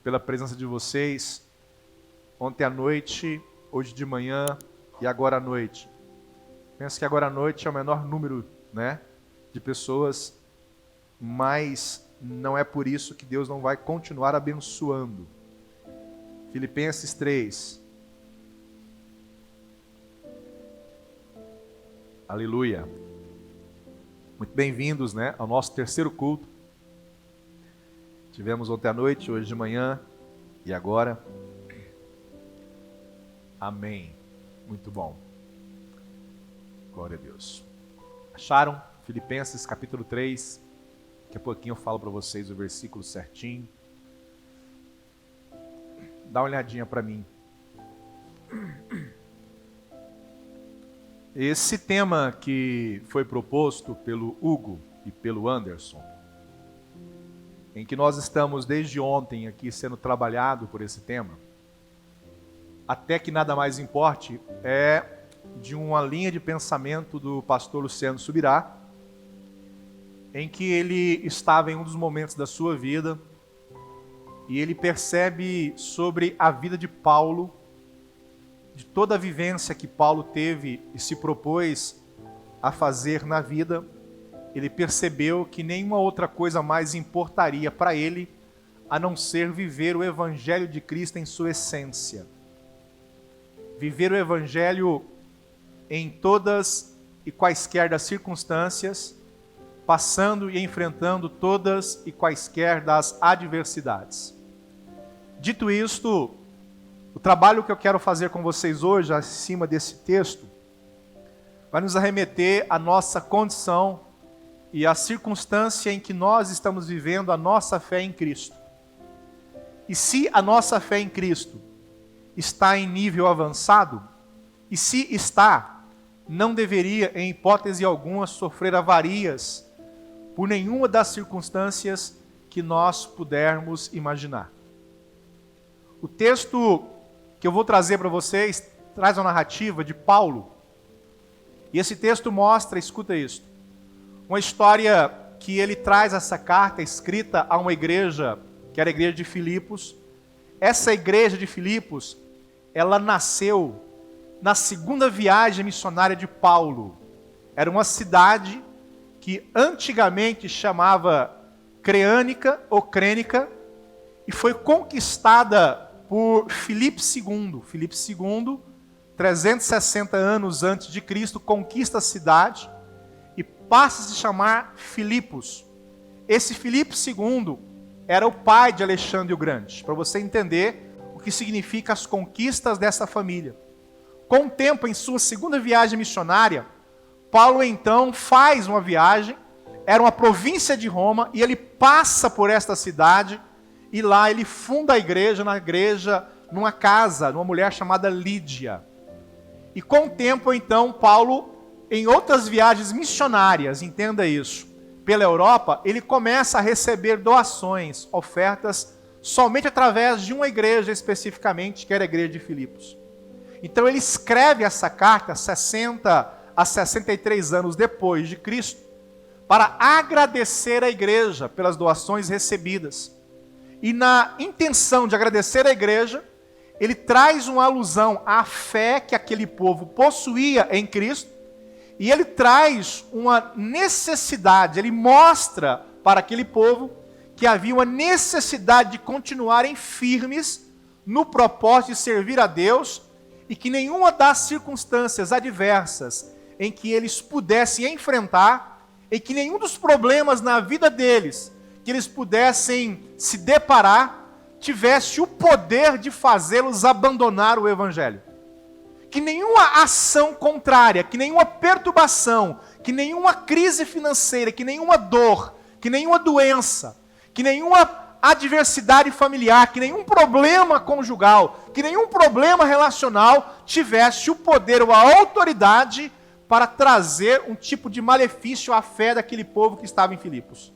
Pela presença de vocês ontem à noite, hoje de manhã e agora à noite. Penso que agora à noite é o menor número, de pessoas, mas não é por isso que Deus não vai continuar abençoando. Filipenses 3. Aleluia. Muito bem-vindos, ao nosso terceiro culto. Tivemos ontem à noite, hoje de manhã e agora. Amém. Muito bom. Glória a Deus. Acharam? Filipenses capítulo 3. Daqui a pouquinho eu falo para vocês o versículo certinho. Dá uma olhadinha para mim. Esse tema que foi proposto pelo Hugo e pelo Anderson, em que nós estamos desde ontem aqui sendo trabalhado por esse tema, até que nada mais importe, é de uma linha de pensamento do pastor Luciano Subirá, em que ele estava em um dos momentos da sua vida e ele percebe sobre a vida de Paulo, de toda a vivência que Paulo teve e se propôs a fazer na vida. Ele percebeu que nenhuma outra coisa mais importaria para ele a não ser viver o Evangelho de Cristo em sua essência. Viver o Evangelho em todas e quaisquer das circunstâncias, passando e enfrentando todas e quaisquer das adversidades. Dito isto, o trabalho que eu quero fazer com vocês hoje, acima desse texto, vai nos arremeter à nossa condição e a circunstância em que nós estamos vivendo a nossa fé em Cristo. E se a nossa fé em Cristo está em nível avançado, e se está, não deveria, em hipótese alguma, sofrer avarias por nenhuma das circunstâncias que nós pudermos imaginar. O texto que eu vou trazer para vocês traz uma narrativa de Paulo, e esse texto mostra, escuta isso, uma história que ele traz essa carta escrita a uma igreja, que era a igreja de Filipos. Essa igreja de Filipos, ela nasceu na segunda viagem missionária de Paulo. Era uma cidade que antigamente chamava Creânica ou Crênica, e foi conquistada por Filipe II. Filipe II, 360 anos antes de Cristo, conquista a cidade e passa a se chamar Filipos. Esse Filipe II era o pai de Alexandre o Grande, para você entender o que significa as conquistas dessa família. Com o tempo, em sua segunda viagem missionária, Paulo então faz uma viagem, era uma província de Roma, e ele passa por esta cidade, e lá ele funda a igreja, numa casa, numa mulher chamada Lídia. E com o tempo, então, Paulo, em outras viagens missionárias, entenda isso, pela Europa, ele começa a receber doações, ofertas, somente através de uma igreja especificamente, que era a igreja de Filipos. Então ele escreve essa carta 60 a 63 anos depois de Cristo, para agradecer à igreja pelas doações recebidas. E na intenção de agradecer à igreja, ele traz uma alusão à fé que aquele povo possuía em Cristo, e ele traz uma necessidade, ele mostra para aquele povo que havia uma necessidade de continuarem firmes no propósito de servir a Deus, e que nenhuma das circunstâncias adversas em que eles pudessem enfrentar, e que nenhum dos problemas na vida deles que eles pudessem se deparar, tivesse o poder de fazê-los abandonar o Evangelho. Que nenhuma ação contrária, que nenhuma perturbação, que nenhuma crise financeira, que nenhuma dor, que nenhuma doença, que nenhuma adversidade familiar, que nenhum problema conjugal, que nenhum problema relacional tivesse o poder ou a autoridade para trazer um tipo de malefício à fé daquele povo que estava em Filipos.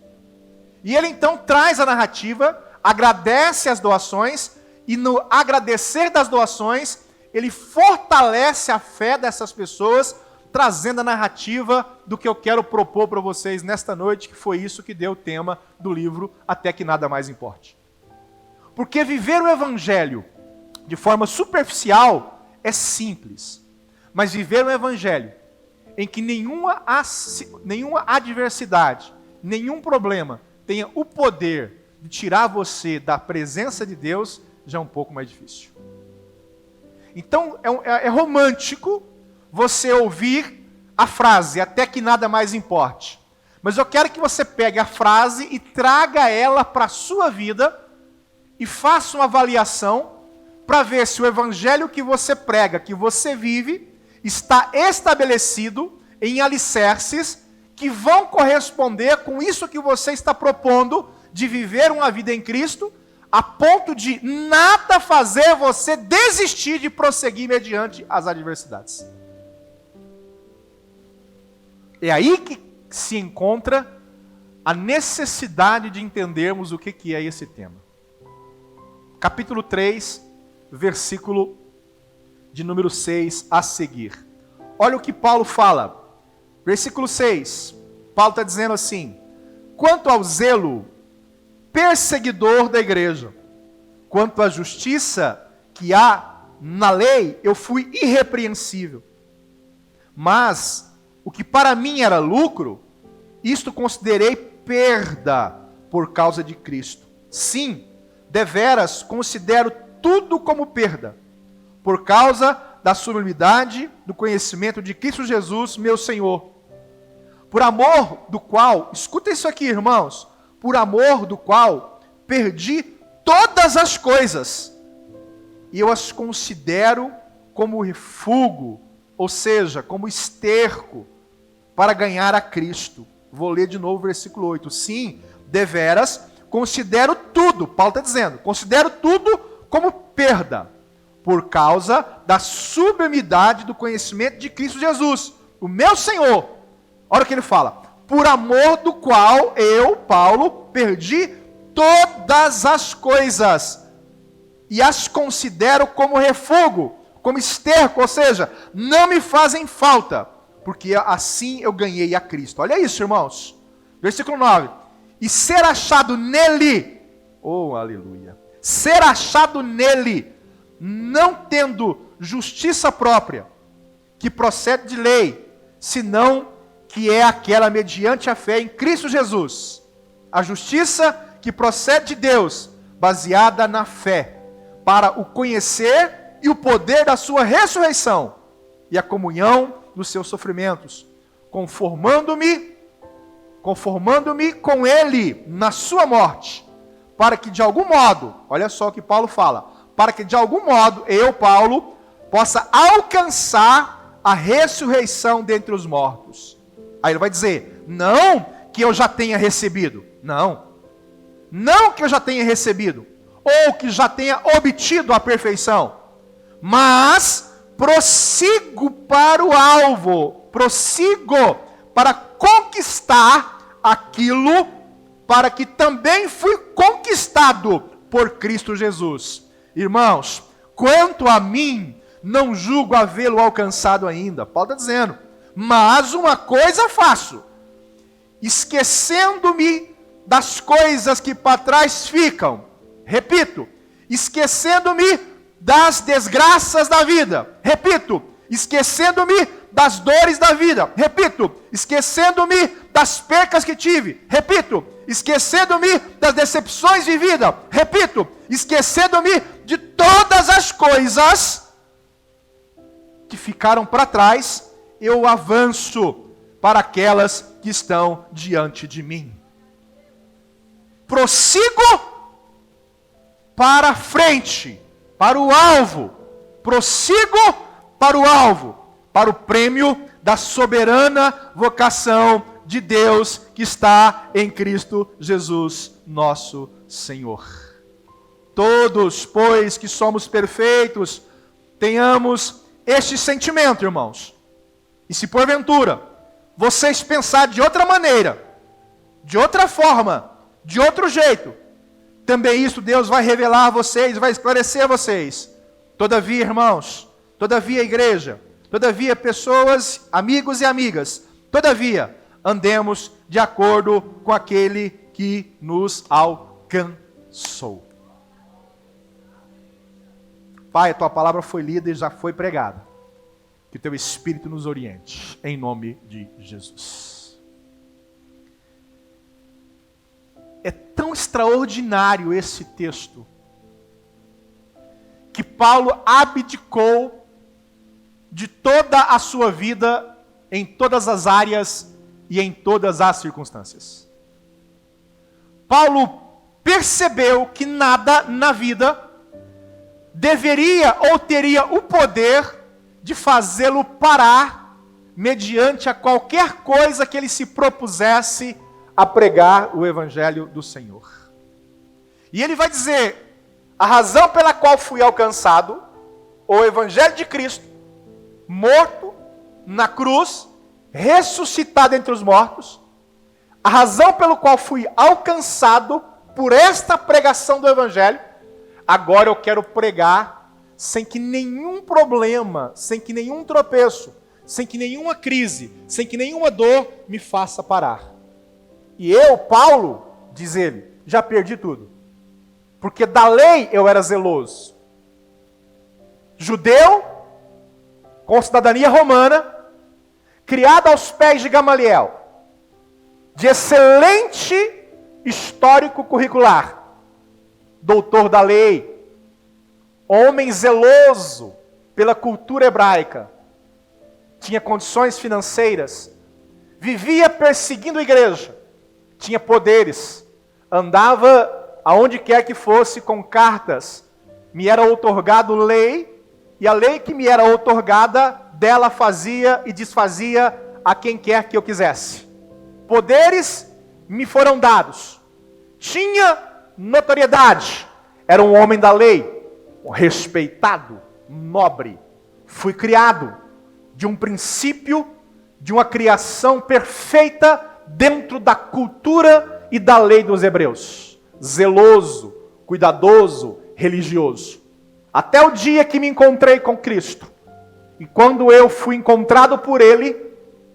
E ele então traz a narrativa, agradece as doações, e no agradecer das doações, ele fortalece a fé dessas pessoas, trazendo a narrativa do que eu quero propor para vocês nesta noite, que foi isso que deu o tema do livro Até que Nada Mais Importe. Porque viver o Evangelho de forma superficial é simples. Mas viver o Evangelho em que nenhuma adversidade, nenhum problema tenha o poder de tirar você da presença de Deus, já é um pouco mais difícil. Então é romântico você ouvir a frase, até que nada mais importe. Mas eu quero que você pegue a frase e traga ela para a sua vida e faça uma avaliação para ver se o evangelho que você prega, que você vive, está estabelecido em alicerces que vão corresponder com isso que você está propondo de viver uma vida em Cristo, a ponto de nada fazer você desistir de prosseguir mediante as adversidades. É aí que se encontra a necessidade de entendermos o que é esse tema. Capítulo 3, versículo de número 6 a seguir. Olha o que Paulo fala. Versículo 6. Paulo está dizendo assim: quanto ao zelo perseguidor da igreja, quanto à justiça que há na lei, eu fui irrepreensível. Mas o que para mim era lucro, isto considerei perda por causa de Cristo. Sim, deveras considero tudo como perda, por causa da sublimidade do conhecimento de Cristo Jesus, meu Senhor. Por amor do qual, escuta isso aqui, irmãos, por amor do qual perdi todas as coisas, e eu as considero como refúgio, ou seja, como esterco, para ganhar a Cristo. Vou ler de novo o versículo 8. Sim, deveras, considero tudo, Paulo está dizendo, considero tudo como perda, por causa da sublimidade do conhecimento de Cristo Jesus, o meu Senhor. Olha o que ele fala: por amor do qual eu, Paulo, perdi todas as coisas, e as considero como refúgio, como esterco, ou seja, não me fazem falta, porque assim eu ganhei a Cristo. Olha isso, irmãos. Versículo 9. E ser achado nele, oh aleluia, ser achado nele, não tendo justiça própria, que procede de lei, senão que é aquela mediante a fé em Cristo Jesus. A justiça que procede de Deus, baseada na fé, para o conhecer e o poder da sua ressurreição, e a comunhão dos seus sofrimentos, conformando-me com ele na sua morte, para que de algum modo, olha só o que Paulo fala, para que de algum modo eu, Paulo, possa alcançar a ressurreição dentre os mortos. Aí ele vai dizer, não que eu já tenha recebido, não que eu já tenha recebido, ou que já tenha obtido a perfeição, mas prossigo para o alvo, prossigo para conquistar aquilo para que também fui conquistado por Cristo Jesus. Irmãos, quanto a mim, não julgo havê-lo alcançado ainda. Paulo está dizendo, mas uma coisa faço, esquecendo-me das coisas que para trás ficam. Repito, esquecendo-me das desgraças da vida. Repito, esquecendo-me das dores da vida. Repito, esquecendo-me das percas que tive. Repito, esquecendo-me das decepções de vida. Repito, esquecendo-me de todas as coisas que ficaram para trás, eu avanço para aquelas que estão diante de mim. Prossigo para frente, para o alvo. Prossigo para o alvo, para o prêmio da soberana vocação de Deus que está em Cristo Jesus, nosso Senhor. Todos, pois, que somos perfeitos, tenhamos este sentimento, irmãos. E se porventura vocês pensarem de outra maneira, de outra forma, de outro jeito, também isso Deus vai revelar a vocês, vai esclarecer a vocês. Todavia, irmãos, todavia, igreja, todavia, pessoas, amigos e amigas, todavia, andemos de acordo com aquele que nos alcançou. Pai, a tua palavra foi lida e já foi pregada. Que o teu Espírito nos oriente, em nome de Jesus. É tão extraordinário esse texto, que Paulo abdicou de toda a sua vida, em todas as áreas e em todas as circunstâncias. Paulo percebeu que nada na vida deveria ou teria o poder de fazê-lo parar mediante a qualquer coisa que ele se propusesse a pregar o evangelho do Senhor. E ele vai dizer: a razão pela qual fui alcançado, o evangelho de Cristo, morto na cruz, ressuscitado entre os mortos, a razão pela qual fui alcançado por esta pregação do evangelho, agora eu quero pregar sem que nenhum problema, sem que nenhum tropeço, sem que nenhuma crise, sem que nenhuma dor me faça parar. E eu, Paulo, diz ele, já perdi tudo. Porque da lei eu era zeloso. Judeu, com cidadania romana, criado aos pés de Gamaliel, de excelente histórico curricular, doutor da lei, homem zeloso pela cultura hebraica, tinha condições financeiras, vivia perseguindo a igreja, tinha poderes, andava aonde quer que fosse com cartas, me era outorgado lei, e a lei que me era outorgada, dela fazia e desfazia a quem quer que eu quisesse. Poderes me foram dados, tinha notoriedade, era um homem da lei, respeitado, nobre, fui criado de um princípio, de uma criação perfeita dentro da cultura e da lei dos hebreus, zeloso, cuidadoso, religioso, até o dia que me encontrei com Cristo, e quando eu fui encontrado por Ele,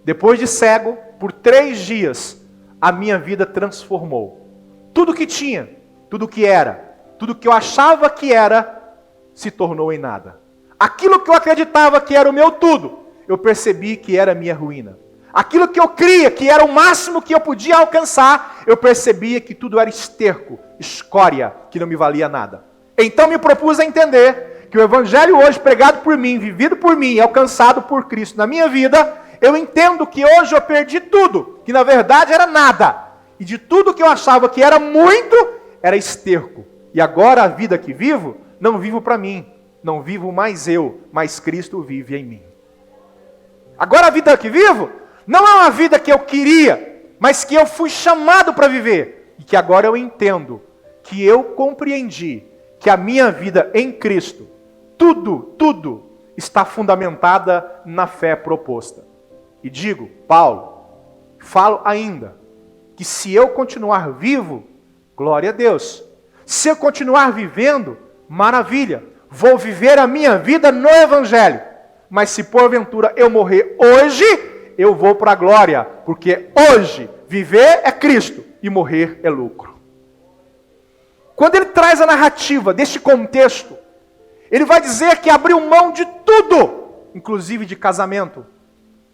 depois de cego, por 3 dias, a minha vida transformou, tudo que tinha, tudo que era, tudo que eu achava que era, se tornou em nada. Aquilo que eu acreditava que era o meu tudo, eu percebi que era a minha ruína. Aquilo que eu cria que era o máximo que eu podia alcançar, eu percebia que tudo era esterco, escória, que não me valia nada. Então me propus a entender que o evangelho hoje pregado por mim, vivido por mim, alcançado por Cristo na minha vida, eu entendo que hoje eu perdi tudo, que na verdade era nada. E de tudo que eu achava que era muito, era esterco. E agora a vida que vivo, não vivo para mim, não vivo mais eu, mas Cristo vive em mim. Agora a vida que vivo, não é uma vida que eu queria, mas que eu fui chamado para viver. E que agora eu entendo, que eu compreendi, que a minha vida em Cristo, tudo está fundamentada na fé proposta. E digo, Paulo, falo ainda, que se eu continuar vivo, glória a Deus. Se eu continuar vivendo, maravilha, vou viver a minha vida no Evangelho. Mas se porventura eu morrer hoje, eu vou para a glória, porque hoje viver é Cristo e morrer é lucro. Quando ele traz a narrativa deste contexto, ele vai dizer que abriu mão de tudo, inclusive de casamento,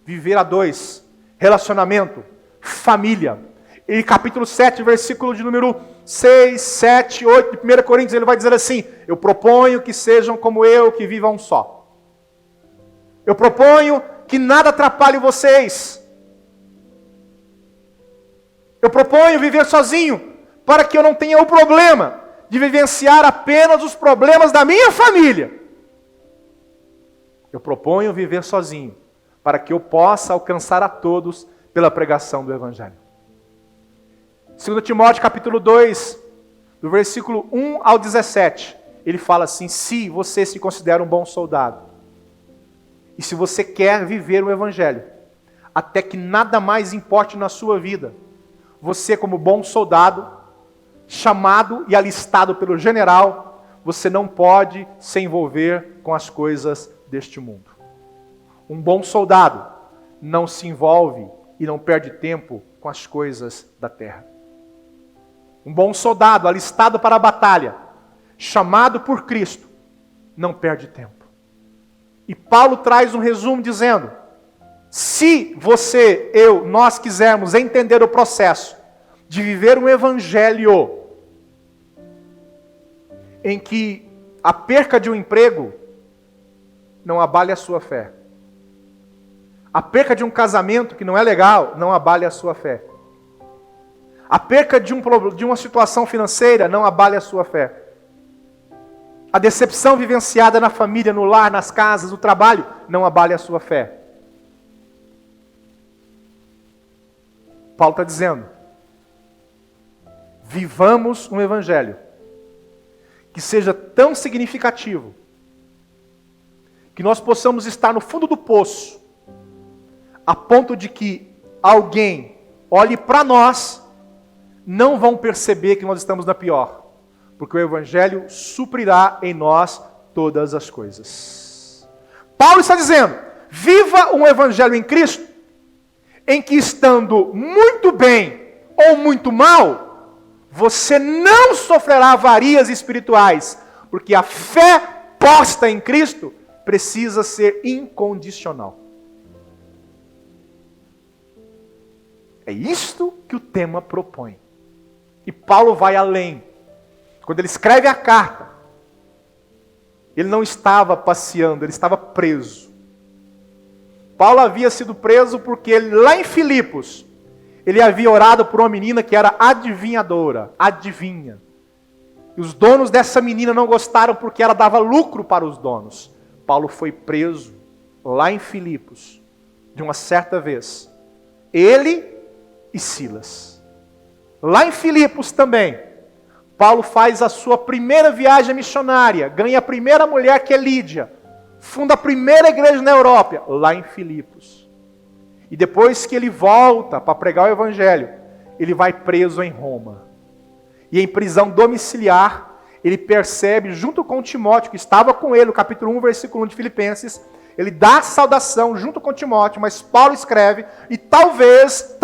viver a 2, relacionamento, família. Em capítulo 7, versículo de número 6, 7, 8, de 1 Coríntios, ele vai dizer assim: eu proponho que sejam como eu, que vivam um só. Eu proponho que nada atrapalhe vocês. Eu proponho viver sozinho, para que eu não tenha o problema de vivenciar apenas os problemas da minha família. Eu proponho viver sozinho, para que eu possa alcançar a todos pela pregação do Evangelho. 2 Timóteo capítulo 2, do versículo 1 ao 17, ele fala assim: se você se considera um bom soldado, e se você quer viver o Evangelho, até que nada mais importe na sua vida, você como bom soldado, chamado e alistado pelo general, você não pode se envolver com as coisas deste mundo. Um bom soldado não se envolve e não perde tempo com as coisas da terra. Um bom soldado alistado para a batalha, chamado por Cristo, não perde tempo. E Paulo traz um resumo dizendo, se você, eu, nós quisermos entender o processo de viver um evangelho em que a perca de um emprego não abale a sua fé, a perca de um casamento que não é legal não abale a sua fé, a perca de uma situação financeira não abale a sua fé, a decepção vivenciada na família, no lar, nas casas, no trabalho não abale a sua fé. Paulo está dizendo, vivamos um evangelho que seja tão significativo, que nós possamos estar no fundo do poço, a ponto de que alguém olhe para nós, não vão perceber que nós estamos na pior, porque o evangelho suprirá em nós todas as coisas. Paulo está dizendo, viva um evangelho em Cristo, em que estando muito bem ou muito mal, você não sofrerá avarias espirituais, porque a fé posta em Cristo precisa ser incondicional. É isto que o tema propõe. E Paulo vai além. Quando ele escreve a carta, ele não estava passeando, ele estava preso. Paulo havia sido preso porque ele, lá em Filipos, ele havia orado por uma menina que era adivinhadora, adivinha. E os donos dessa menina não gostaram porque ela dava lucro para os donos. Paulo foi preso lá em Filipos, de uma certa vez. Ele e Silas. Lá em Filipos também, Paulo faz a sua primeira viagem missionária, ganha a primeira mulher que é Lídia, funda a primeira igreja na Europa, lá em Filipos. E depois que ele volta para pregar o evangelho, ele vai preso em Roma. E em prisão domiciliar, ele percebe, junto com Timóteo, que estava com ele, no capítulo 1, versículo 1 de Filipenses, ele dá a saudação junto com Timóteo, mas Paulo escreve, e talvez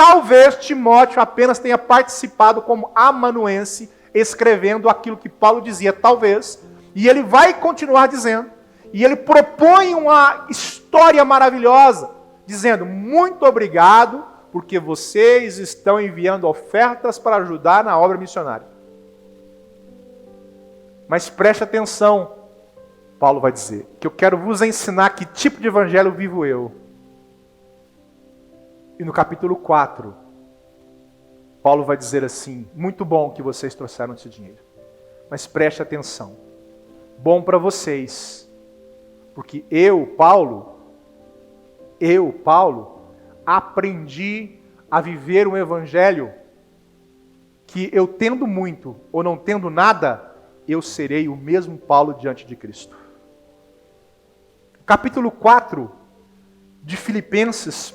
Timóteo apenas tenha participado como amanuense, escrevendo aquilo que Paulo dizia, talvez, e ele vai continuar dizendo, e ele propõe uma história maravilhosa, dizendo, muito obrigado, porque vocês estão enviando ofertas para ajudar na obra missionária. Mas preste atenção, Paulo vai dizer, que eu quero vos ensinar que tipo de evangelho vivo eu. E no capítulo 4, Paulo vai dizer assim, muito bom que vocês trouxeram esse dinheiro, mas preste atenção, bom para vocês, porque eu, Paulo, aprendi a viver um evangelho que eu tendo muito ou não tendo nada, eu serei o mesmo Paulo diante de Cristo. Capítulo 4 de Filipenses,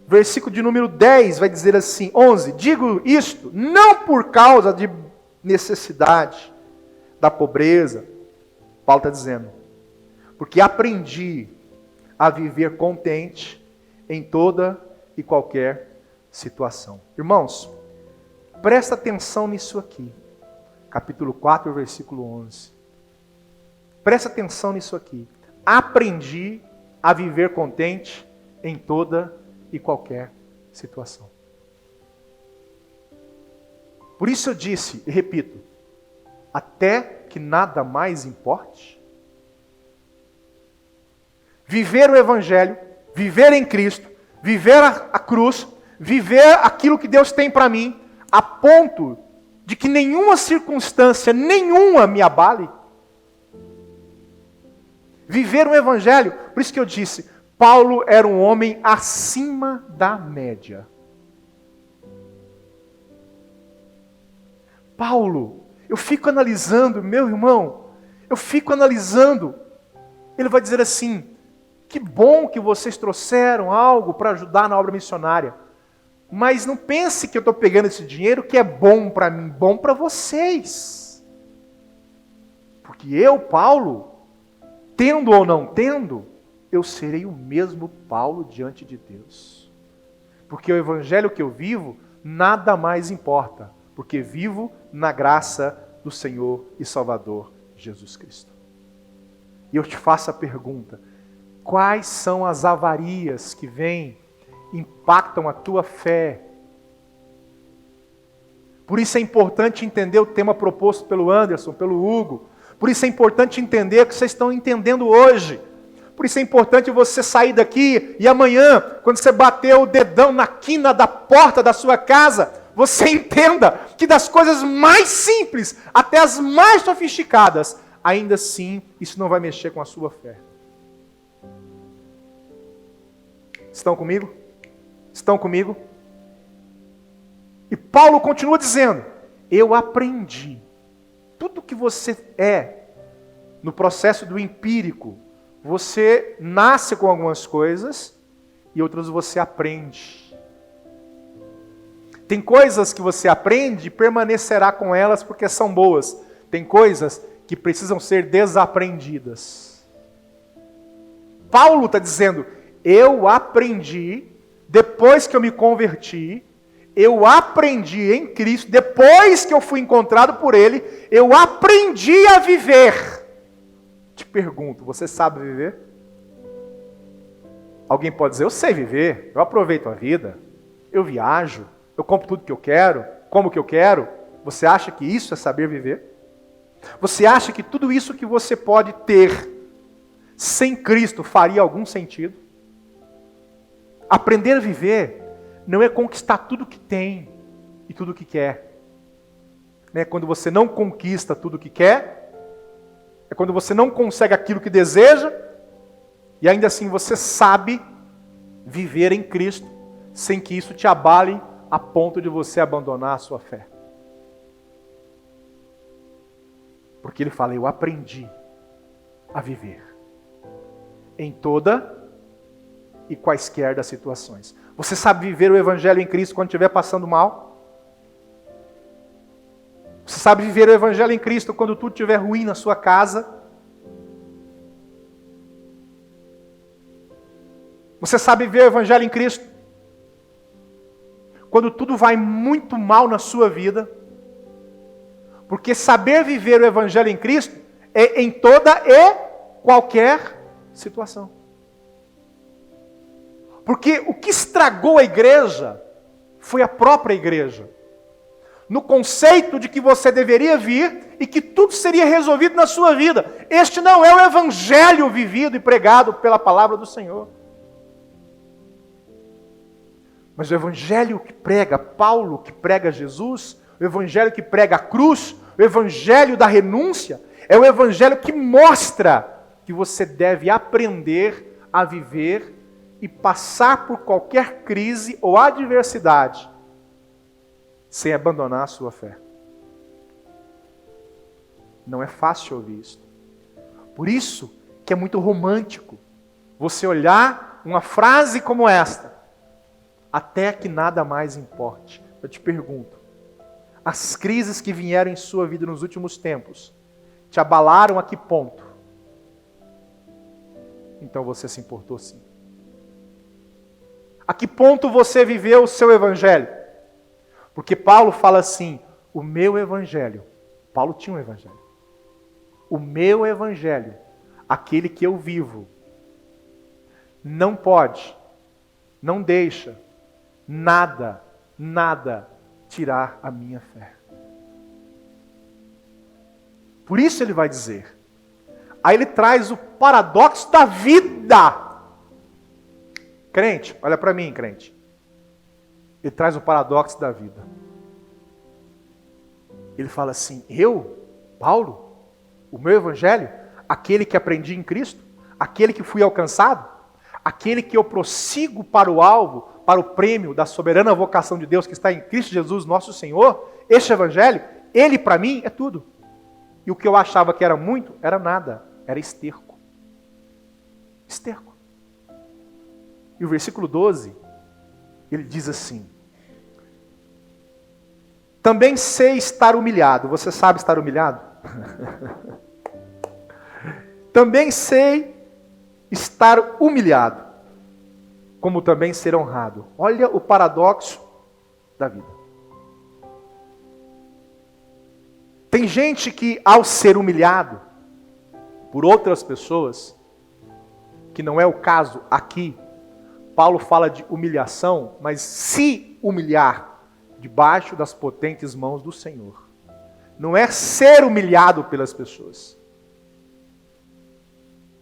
versículo de número 10, vai dizer assim, 11, digo isto, não por causa de necessidade, da pobreza, Paulo está dizendo, porque aprendi a viver contente em toda e qualquer situação. Irmãos, presta atenção nisso aqui. Capítulo 4, versículo 11. Presta atenção nisso aqui. Aprendi a viver contente em toda e qualquer situação. Por isso eu disse, e repito, até que nada mais importe. Viver o evangelho, viver em Cristo, viver a cruz, viver aquilo que Deus tem para mim, a ponto de que nenhuma circunstância, nenhuma me abale. Viver um evangelho, por isso que eu disse, Paulo era um homem acima da média. Paulo, eu fico analisando, meu irmão, ele vai dizer assim, que bom que vocês trouxeram algo para ajudar na obra missionária. Mas não pense que eu estou pegando esse dinheiro que é bom para mim, bom para vocês. Porque eu, Paulo, tendo ou não tendo, eu serei o mesmo Paulo diante de Deus. Porque o evangelho que eu vivo, nada mais importa. Porque vivo na graça do Senhor e Salvador Jesus Cristo. E eu te faço a pergunta: quais são as avarias que vêm, impactam a tua fé? Por isso é importante entender o tema proposto pelo Anderson, pelo Hugo. Por isso é importante entender o que vocês estão entendendo hoje. Por isso é importante você sair daqui e amanhã, quando você bater o dedão na quina da porta da sua casa, você entenda que das coisas mais simples até as mais sofisticadas, ainda assim, isso não vai mexer com a sua fé. Estão comigo? Estão comigo? E Paulo continua dizendo: eu aprendi. Tudo que você é no processo do empírico, você nasce com algumas coisas e outras você aprende. Tem coisas que você aprende e permanecerá com elas porque são boas. Tem coisas que precisam ser desaprendidas. Paulo está dizendo: eu aprendi, depois que eu me converti, eu aprendi em Cristo, depois que eu fui encontrado por Ele, eu aprendi a viver. Te pergunto, você sabe viver? Alguém pode dizer: eu sei viver, eu aproveito a vida, eu viajo, eu compro tudo que eu quero, como que eu quero. Você acha que isso é saber viver? Você acha que tudo isso que você pode ter sem Cristo faria algum sentido? Aprender a viver não é conquistar tudo que tem e tudo que quer. É quando você não conquista tudo que quer, é quando você não consegue aquilo que deseja, e ainda assim você sabe viver em Cristo, sem que isso te abale a ponto de você abandonar a sua fé. Porque ele fala: eu aprendi a viver em toda e quaisquer das situações. Você sabe viver o Evangelho em Cristo quando estiver passando mal? Você sabe viver o Evangelho em Cristo quando tudo estiver ruim na sua casa? Você sabe viver o Evangelho em Cristo quando tudo vai muito mal na sua vida? Porque saber viver o Evangelho em Cristo é em toda e qualquer situação. Porque o que estragou a igreja foi a própria igreja. No conceito de que você deveria vir e que tudo seria resolvido na sua vida. Este não é o Evangelho vivido e pregado pela palavra do Senhor. Mas o Evangelho que prega Paulo, que prega Jesus, o Evangelho que prega a cruz, o Evangelho da renúncia, é o Evangelho que mostra que você deve aprender a viver e passar por qualquer crise ou adversidade sem abandonar a sua fé. Não é fácil ouvir isso. Por isso que é muito romântico você olhar uma frase como esta: até que nada mais importe. Eu te pergunto, as crises que vieram em sua vida nos últimos tempos te abalaram a que ponto? Então você se importou sim. A que ponto você viveu o seu Evangelho? Porque Paulo fala assim: o meu Evangelho. Paulo tinha um Evangelho. O meu Evangelho, aquele que eu vivo, não pode, não deixa nada tirar a minha fé. Por isso ele vai dizer. Aí ele traz o paradoxo da vida. Crente, olha para mim, crente. Ele traz o paradoxo da vida. Ele fala assim: eu, Paulo, o meu Evangelho, aquele que aprendi em Cristo, aquele que fui alcançado, aquele que eu prossigo para o alvo, para o prêmio da soberana vocação de Deus que está em Cristo Jesus, nosso Senhor, este Evangelho, ele para mim é tudo. E o que eu achava que era muito, era nada, era esterco. Esterco. E o versículo 12, ele diz assim: também sei estar humilhado. Você sabe estar humilhado? Também sei estar humilhado, como também ser honrado. Olha o paradoxo da vida. Tem gente que, ao ser humilhado, por outras pessoas, que não é o caso aqui. Paulo fala de humilhação, mas se humilhar debaixo das potentes mãos do Senhor. Não é ser humilhado pelas pessoas.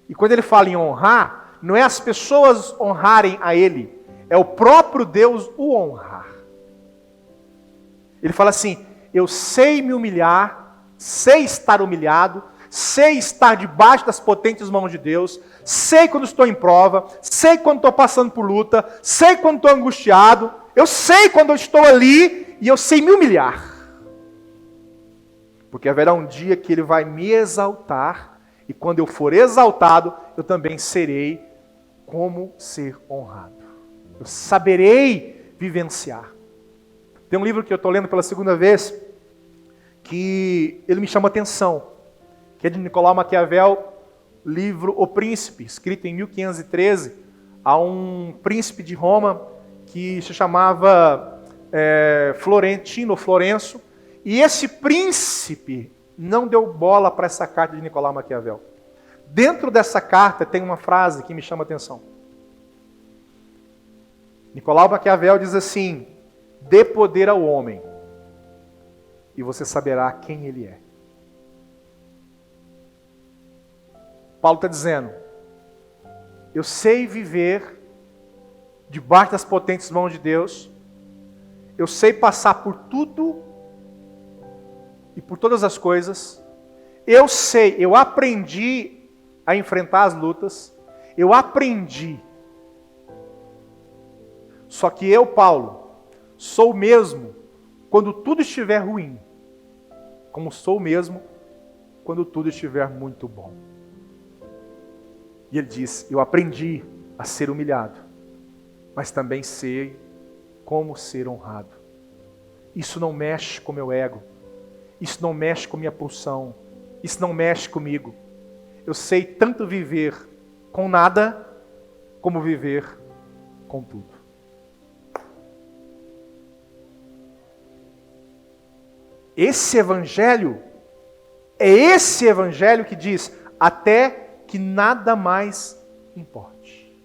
E quando ele fala em honrar, não é as pessoas honrarem a ele, é o próprio Deus o honrar. Ele fala assim, eu sei me humilhar, sei estar humilhado, sei estar debaixo das potentes mãos de Deus, sei quando estou em prova, sei quando estou passando por luta, sei quando estou angustiado, eu sei quando eu estou ali e eu sei me humilhar. Porque haverá um dia que Ele vai me exaltar e quando eu for exaltado, eu também serei como ser honrado. Eu saberei vivenciar. Tem um livro que eu estou lendo pela segunda vez que ele me chama a atenção, que é de Nicolau Maquiavel, livro O Príncipe, escrito em 1513, a um príncipe de Roma que se chamava Florenço, e esse príncipe não deu bola para essa carta de Nicolau Maquiavel. Dentro dessa carta tem uma frase que me chama a atenção. Nicolau Maquiavel diz assim, dê poder ao homem e você saberá quem ele é. Paulo está dizendo, eu sei viver debaixo das potentes mãos de Deus, eu sei passar por tudo e por todas as coisas, eu aprendi a enfrentar as lutas, eu aprendi. Só que eu, Paulo, sou o mesmo quando tudo estiver ruim, como sou o mesmo quando tudo estiver muito bom. E ele diz, eu aprendi a ser humilhado, mas também sei como ser honrado. Isso não mexe com o meu ego, isso não mexe com minha pulsão, isso não mexe comigo. Eu sei tanto viver com nada, como viver com tudo. Esse evangelho que diz, até que nada mais importe.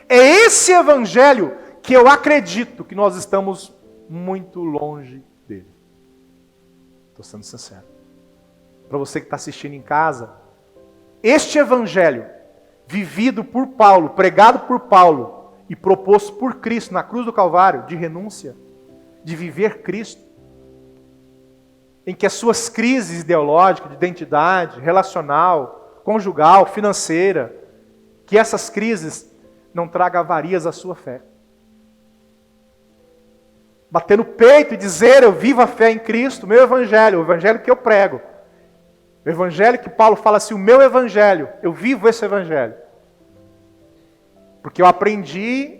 É esse evangelho que eu acredito que nós estamos muito longe dele. Estou sendo sincero. Para você que está assistindo em casa, este evangelho, vivido por Paulo, pregado por Paulo e proposto por Cristo na cruz do Calvário, de renúncia, de viver Cristo, em que as suas crises ideológicas, de identidade, relacional, conjugal, financeira, que essas crises não tragam avarias à sua fé. Bater no peito e dizer, eu vivo a fé em Cristo, meu evangelho, o evangelho que eu prego. O evangelho que Paulo fala assim, o meu evangelho, eu vivo esse evangelho. Porque eu aprendi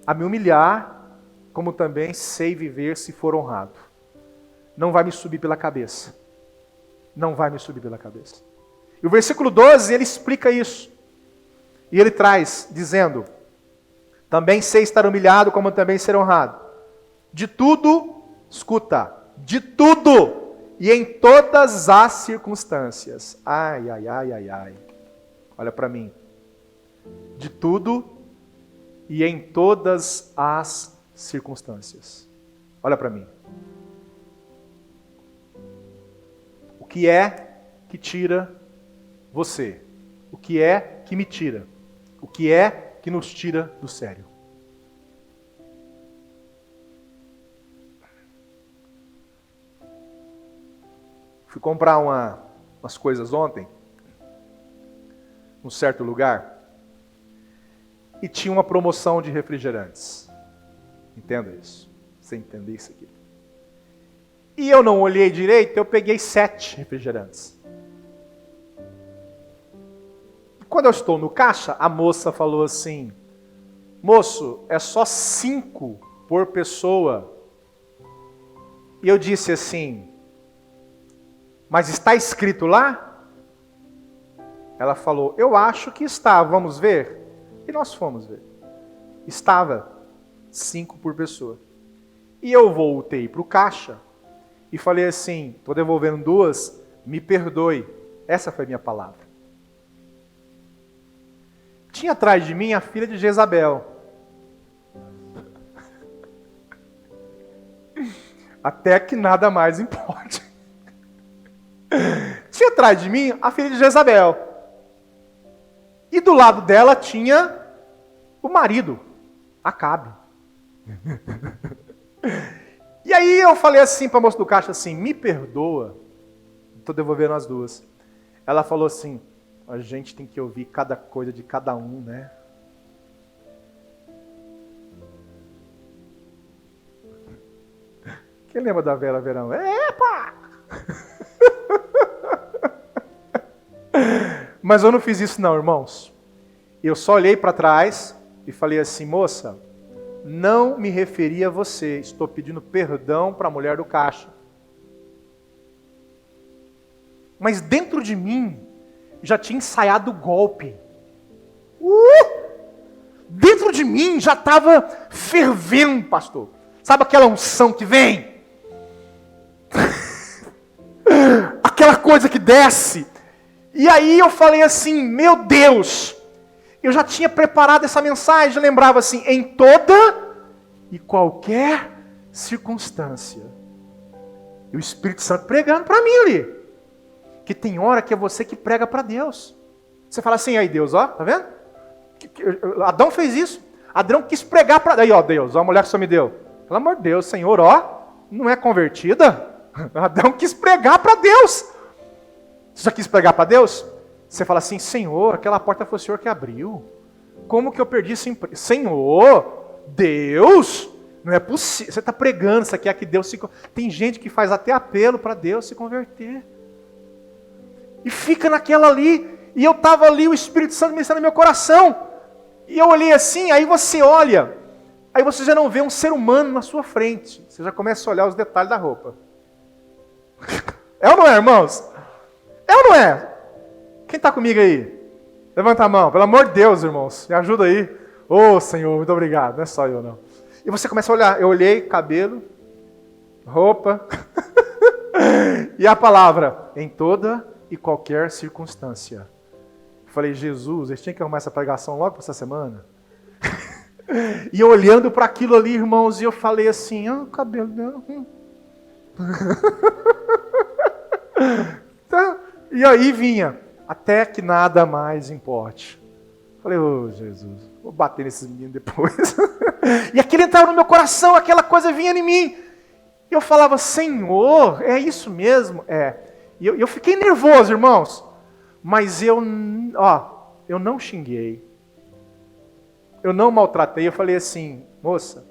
a me humilhar, como também sei viver se for honrado. Não vai me subir pela cabeça. Não vai me subir pela cabeça. E o versículo 12, ele explica isso. E ele traz, dizendo, também sei estar humilhado, como também ser honrado. De tudo, escuta, de tudo, e em todas as circunstâncias. Ai, ai, ai, ai, ai. Olha para mim. De tudo e em todas as circunstâncias. Olha para mim. O que é que tira você? O que é que me tira? O que é que nos tira do sério? Fui comprar umas coisas ontem, num certo lugar, e tinha uma promoção de refrigerantes. Entenda isso. Você entender isso aqui. E eu não olhei direito, eu peguei 7 refrigerantes. Quando eu estou no caixa, a moça falou assim, moço, é só 5 por pessoa. E eu disse assim, mas está escrito lá? Ela falou, eu acho que está, vamos ver? E nós fomos ver. Estava 5 por pessoa. E eu voltei para o caixa e falei assim, estou devolvendo 2, me perdoe, Essa foi a minha palavra. Tinha atrás de mim a filha de Jezabel. Até que nada mais importe. Tinha atrás de mim a filha de Jezabel. E do lado dela tinha o marido, Acabe. E aí eu falei assim para a moça do caixa assim, me perdoa. Estou devolvendo as duas. Ela falou assim, a gente tem que ouvir cada coisa de cada um, né? Quem lembra da Vera Verão? Epa! Mas eu não fiz isso não, irmãos. Eu só olhei para trás e falei assim, moça, não me referi a você. Estou pedindo perdão para a mulher do caixa. Mas dentro de mim, já tinha ensaiado o golpe. Dentro de mim já estava fervendo, pastor. Sabe aquela unção que vem? Aquela coisa que desce. E aí eu falei assim, meu Deus, eu já tinha preparado essa mensagem, lembrava assim, em toda e qualquer circunstância. E o Espírito Santo pregando para mim ali. Que tem hora que é você que prega para Deus. Você fala assim, aí Deus, ó, tá vendo? Adão fez isso. Adão quis pregar para... Aí, ó, Deus, ó a mulher que o Senhor me deu. Pelo amor de Deus, Senhor, ó, não é convertida? Adão quis pregar para Deus. Você já quis pregar para Deus? Você fala assim, Senhor, aquela porta foi o Senhor que abriu. Como que eu perdi esse emprego? Senhor, Deus, não é possível. Você está pregando, você quer que Deus se... Tem gente que faz até apelo para Deus se converter. E fica naquela ali. E eu estava ali, o Espírito Santo ministrando no meu coração. E eu olhei assim, aí você olha. Aí você já não vê um ser humano na sua frente. Você já começa a olhar os detalhes da roupa. É ou não é, irmãos? É ou não é? Quem está comigo aí? Levanta a mão. Pelo amor de Deus, irmãos. Me ajuda aí. Ô, Senhor, muito obrigado. Não é só eu, não. E você começa a olhar. Eu olhei, cabelo, roupa. E a palavra, em toda e qualquer circunstância. Eu falei, Jesus, eles tinham que arrumar essa pregação logo para essa semana. E eu olhando para aquilo ali, irmãos, e eu falei assim, o cabelo dela. E aí vinha, até que nada mais importe. Falei, Jesus, vou bater nesses meninos depois. E aquilo entrava no meu coração, aquela coisa vinha em mim. E eu falava, Senhor, é isso mesmo? É. E eu fiquei nervoso, irmãos. Mas eu não xinguei. Eu não maltratei. Eu falei assim, moça,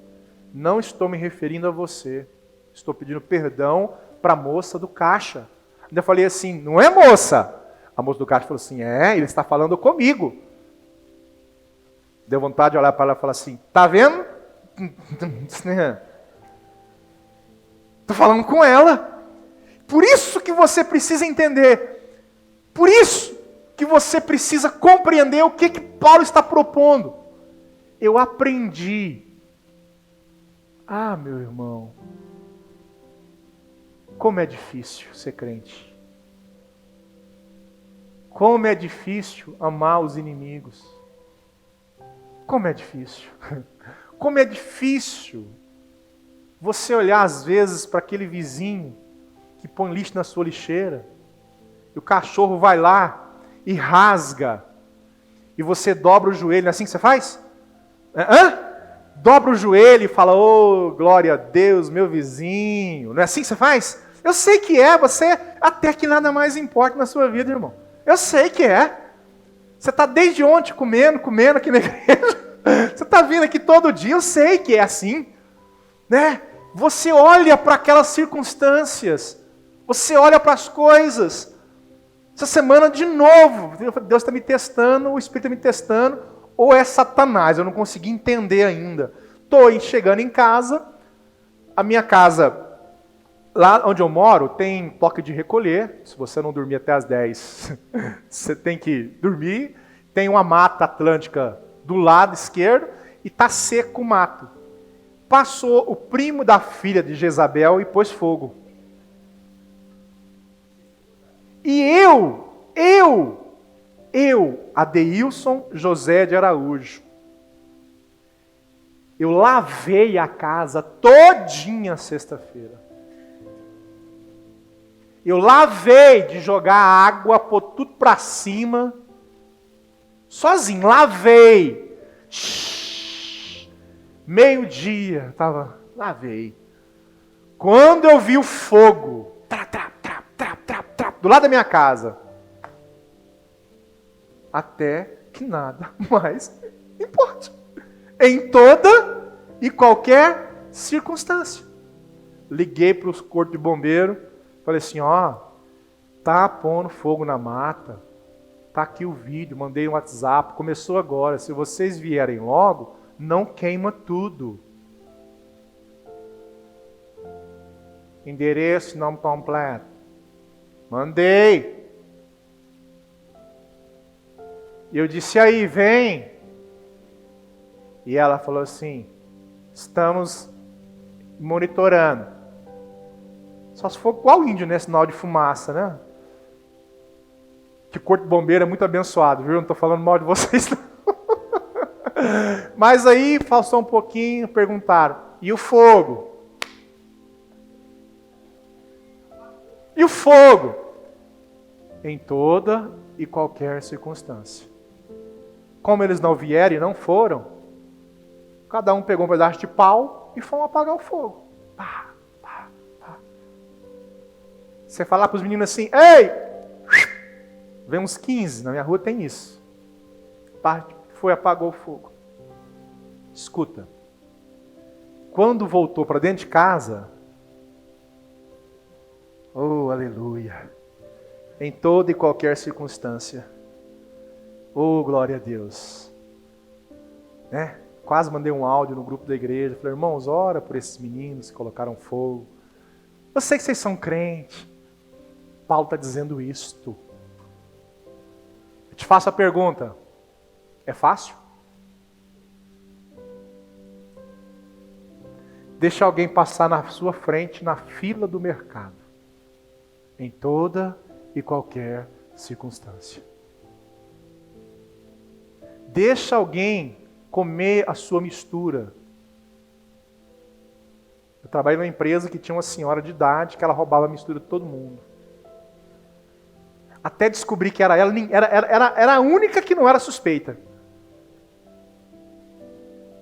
não estou me referindo a você. Estou pedindo perdão para a moça do caixa. Ainda falei assim, não é moça? A moça do caixa falou assim, ele está falando comigo. Deu vontade de olhar para ela e falar assim, tá vendo? Estou falando com ela. Por isso que você precisa entender. Por isso que você precisa compreender o que Paulo está propondo. Eu aprendi. Meu irmão. Como é difícil ser crente. Como é difícil amar os inimigos. Como é difícil. Como é difícil você olhar às vezes para aquele vizinho que põe lixo na sua lixeira. E o cachorro vai lá e rasga. E você dobra o joelho. Não é assim que você faz? Dobra o joelho e fala, glória a Deus, meu vizinho. Não é assim que você faz? Eu sei que é, você até que nada mais importa na sua vida, irmão. Eu sei que é. Você está desde ontem comendo aqui na igreja. Você está vindo aqui todo dia, eu sei que é assim. Né? Você olha para aquelas circunstâncias. Você olha para as coisas. Essa semana, de novo, Deus está me testando, o Espírito está me testando, ou é Satanás, eu não consegui entender ainda. Estou chegando em casa, a minha casa, lá onde eu moro, tem toque de recolher. Se você não dormir até as 10, você tem que dormir. Tem uma mata atlântica do lado esquerdo e está seco o mato. Passou o primo da filha de Jezabel e pôs fogo. E eu Adeilson José de Araújo, eu lavei a casa todinha sexta-feira. Eu lavei de jogar água, pôr tudo pra cima. Sozinho, lavei. Meio-dia, lavei. Quando eu vi o fogo, do lado da minha casa, até que nada mais importa. Em toda e qualquer circunstância. Liguei para o corpo de bombeiro, falei assim, tá pondo fogo na mata, tá aqui o vídeo, mandei um WhatsApp, começou agora, se vocês vierem logo, não queima tudo. Endereço não completo. Mandei. E eu disse, aí, vem. E ela falou assim, estamos monitorando. Só se for qual índio, né? Sinal de fumaça, né? Que o corpo de bombeiro é muito abençoado, viu? Não estou falando mal de vocês, não. Mas aí, faltou um pouquinho, perguntaram, e o fogo? E o fogo? Em toda e qualquer circunstância. Como eles não vieram e não foram, cada um pegou um pedaço de pau e foi apagar o fogo. Pá, pá, pá. Você falar para os meninos assim, ei! Vem uns 15, na minha rua tem isso. Foi, apagou o fogo. Escuta. Quando voltou para dentro de casa, oh, aleluia. Em toda e qualquer circunstância. Oh, glória a Deus. Né? Quase mandei um áudio no grupo da igreja. Falei, irmãos, ora por esses meninos que colocaram fogo. Eu sei que vocês são crentes. Paulo está dizendo isto. Eu te faço a pergunta. É fácil? Deixa alguém passar na sua frente na fila do mercado. Em toda e qualquer circunstância. Deixa alguém comer a sua mistura. Eu trabalhei numa empresa que tinha uma senhora de idade que ela roubava a mistura de todo mundo. Até descobri que era ela, era a única que não era suspeita.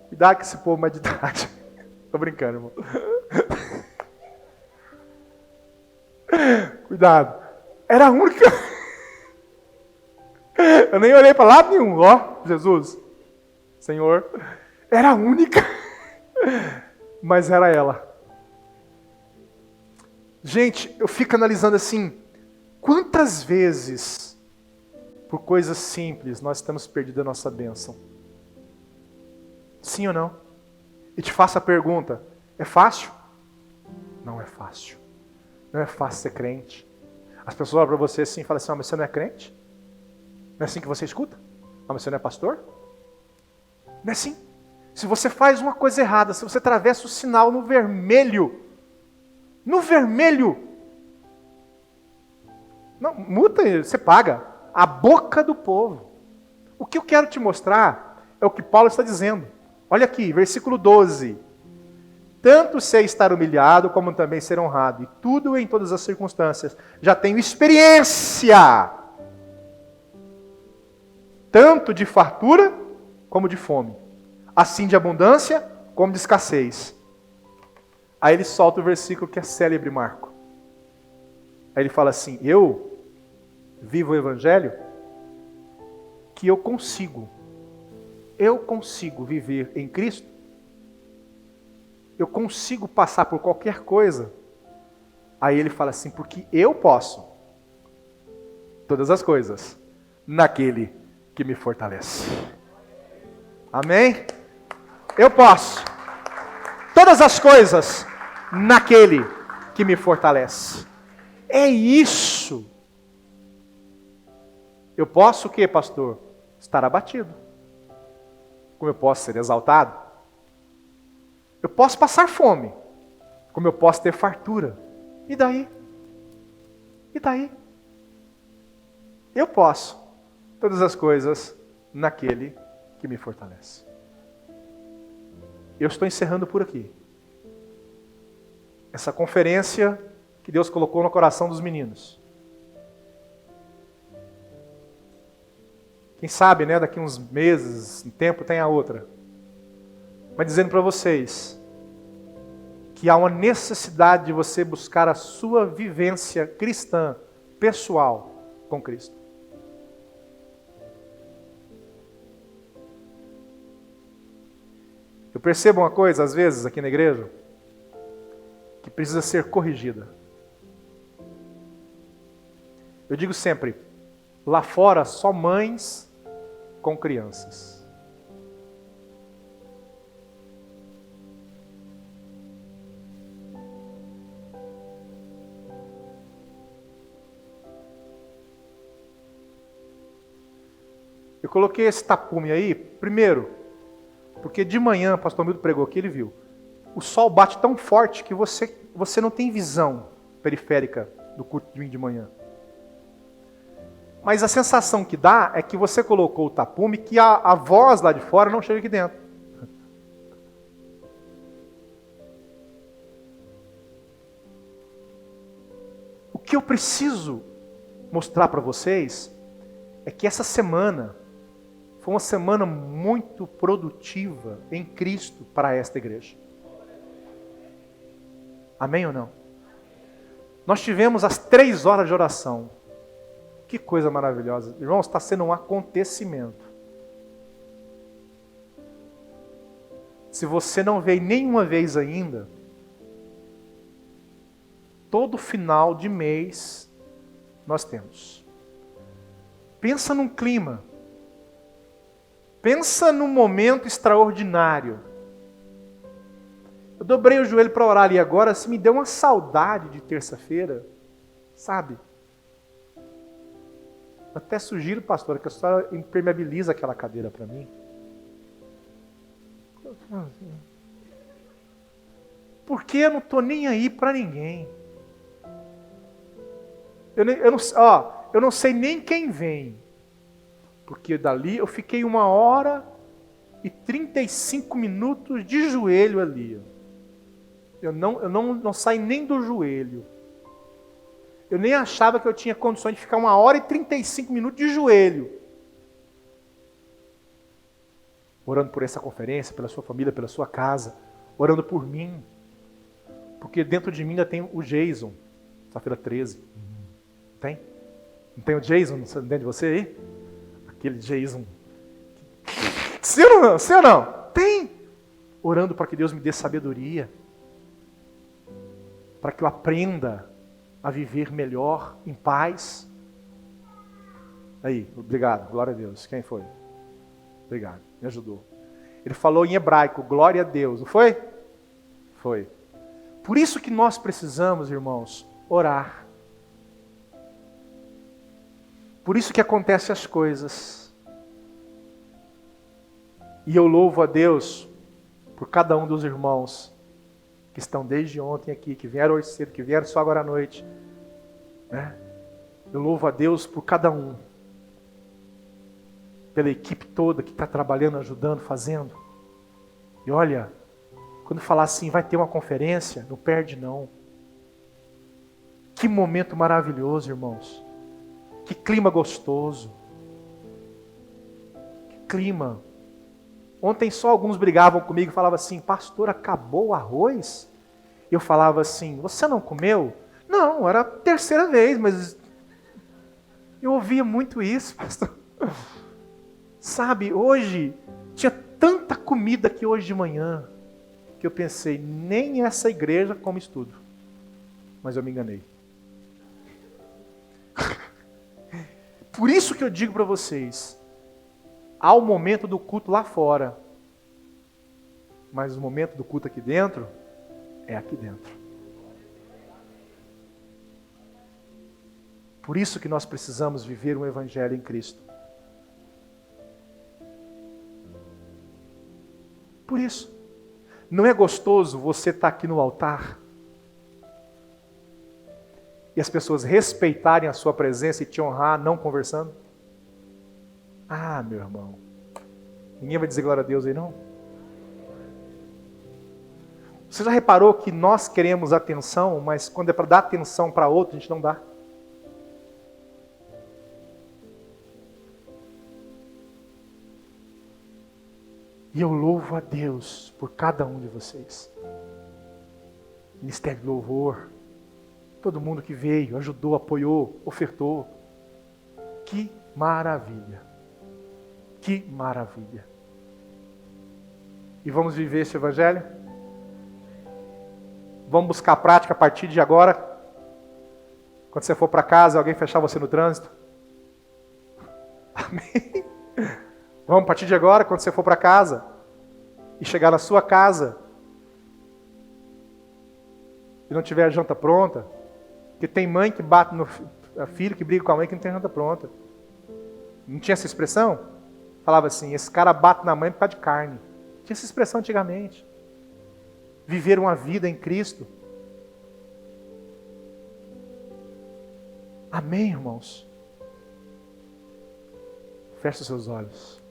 Cuidado com esse povo mais de idade. Tô brincando, irmão. Cuidado. Era a única. Eu nem olhei para lado nenhum. Ó, Jesus. Senhor. Era a única. Mas era ela. Gente, eu fico analisando assim. Quantas vezes, por coisas simples, nós estamos perdendo a nossa bênção? Sim ou não? E te faço a pergunta. É fácil? Não é fácil. Não é fácil ser crente. As pessoas olham para você assim e falam assim, mas você não é crente? Não é assim que você escuta? Mas você não é pastor? Não é assim. Se você faz uma coisa errada, se você atravessa o sinal no vermelho, não, multa, você paga. A boca do povo. O que eu quero te mostrar é o que Paulo está dizendo. Olha aqui, versículo 12. Tanto sei estar humilhado, como também ser honrado. E tudo em todas as circunstâncias. Já tenho experiência. Tanto de fartura, como de fome. Assim de abundância, como de escassez. Aí ele solta o versículo que é célebre, Marco. Aí ele fala assim, eu vivo o evangelho que eu consigo viver em Cristo, eu consigo passar por qualquer coisa. Aí ele fala assim, porque eu posso todas as coisas naquele que me fortalece. Amém? Eu posso todas as coisas naquele que me fortalece. É isso. Eu posso o quê, pastor? Estar abatido. Como eu posso ser exaltado? Eu posso passar fome. Como eu posso ter fartura? E daí? E daí? Eu posso todas as coisas naquele que me fortalece. Eu estou encerrando por aqui. Essa conferência que Deus colocou no coração dos meninos. Quem sabe, né, daqui uns meses, um tempo, tem a outra. Mas dizendo para vocês que há uma necessidade de você buscar a sua vivência cristã, pessoal, com Cristo. Eu percebo uma coisa, às vezes, aqui na igreja, que precisa ser corrigida. Eu digo sempre, lá fora só mães com crianças. Eu coloquei esse tapume aí, primeiro, porque de manhã, o pastor Milton pregou aqui, ele viu. O sol bate tão forte que você não tem visão periférica do culto de manhã. Mas a sensação que dá é que você colocou o tapume, que a voz lá de fora não chega aqui dentro. O que eu preciso mostrar para vocês é que essa semana foi uma semana muito produtiva em Cristo para esta igreja. Amém ou não? Nós tivemos as 3 horas de oração. Que coisa maravilhosa. Irmãos, está sendo um acontecimento. Se você não veio nenhuma vez ainda, todo final de mês nós temos. Pensa num clima. Pensa num momento extraordinário. Eu dobrei o joelho para orar ali agora, se me deu uma saudade de terça-feira, sabe? Até sugiro, pastora, que a senhora impermeabiliza aquela cadeira para mim. Porque eu não estou nem aí para ninguém. Eu não sei nem quem vem. Porque dali eu fiquei 1h35 de joelho ali. Eu não saí nem do joelho. Eu nem achava que eu tinha condições de ficar 1h35 de joelho. Orando por essa conferência, pela sua família, pela sua casa. Orando por mim. Porque dentro de mim ainda tem o Jason. Sexta-feira 13. Tem? Não tem o Jason dentro de você aí? Aquele Jason. Sim ou não? Sim ou não? Tem! Orando para que Deus me dê sabedoria. Para que eu aprenda a viver melhor, em paz. Aí, obrigado, glória a Deus. Quem foi? Obrigado, me ajudou. Ele falou em hebraico, glória a Deus, não foi? Foi. Por isso que nós precisamos, irmãos, orar. Por isso que acontecem as coisas. E eu louvo a Deus por cada um dos irmãos que estão desde ontem aqui, que vieram hoje cedo, que vieram só agora à noite. Né? Eu louvo a Deus por cada um. Pela equipe toda que está trabalhando, ajudando, fazendo. E olha, quando falar assim, vai ter uma conferência, não perde não. Que momento maravilhoso, irmãos. Que clima gostoso. Que clima. Ontem só alguns brigavam comigo e falavam assim, pastor, acabou o arroz? Eu falava assim, você não comeu? Não, era a 3ª vez, mas eu ouvia muito isso, pastor. Sabe, hoje tinha tanta comida aqui hoje de manhã, que eu pensei, nem essa igreja come isso tudo. Mas eu me enganei. Por isso que eu digo para vocês, há o momento do culto lá fora, mas o momento do culto aqui dentro, é aqui dentro. Por isso que nós precisamos viver um evangelho em Cristo. Por isso. Não é gostoso você estar aqui no altar e as pessoas respeitarem a sua presença e te honrar não conversando? Ah, meu irmão, ninguém vai dizer glória a Deus aí não? Você já reparou que nós queremos atenção, mas quando é para dar atenção para outro, a gente não dá? E eu louvo a Deus por cada um de vocês. Ministério de Louvor, todo mundo que veio, ajudou, apoiou, ofertou. Que maravilha! Que maravilha! E vamos viver esse Evangelho? Vamos buscar a prática a partir de agora? Quando você for para casa, alguém fechar você no trânsito? Amém? Vamos a partir de agora, quando você for para casa e chegar na sua casa e não tiver a janta pronta, porque tem mãe que bate no filho, que briga com a mãe que não tem janta pronta. Não tinha essa expressão? Falava assim, esse cara bate na mãe por causa de carne. Tinha essa expressão antigamente. Viver uma vida em Cristo. Amém, irmãos? Feche os seus olhos.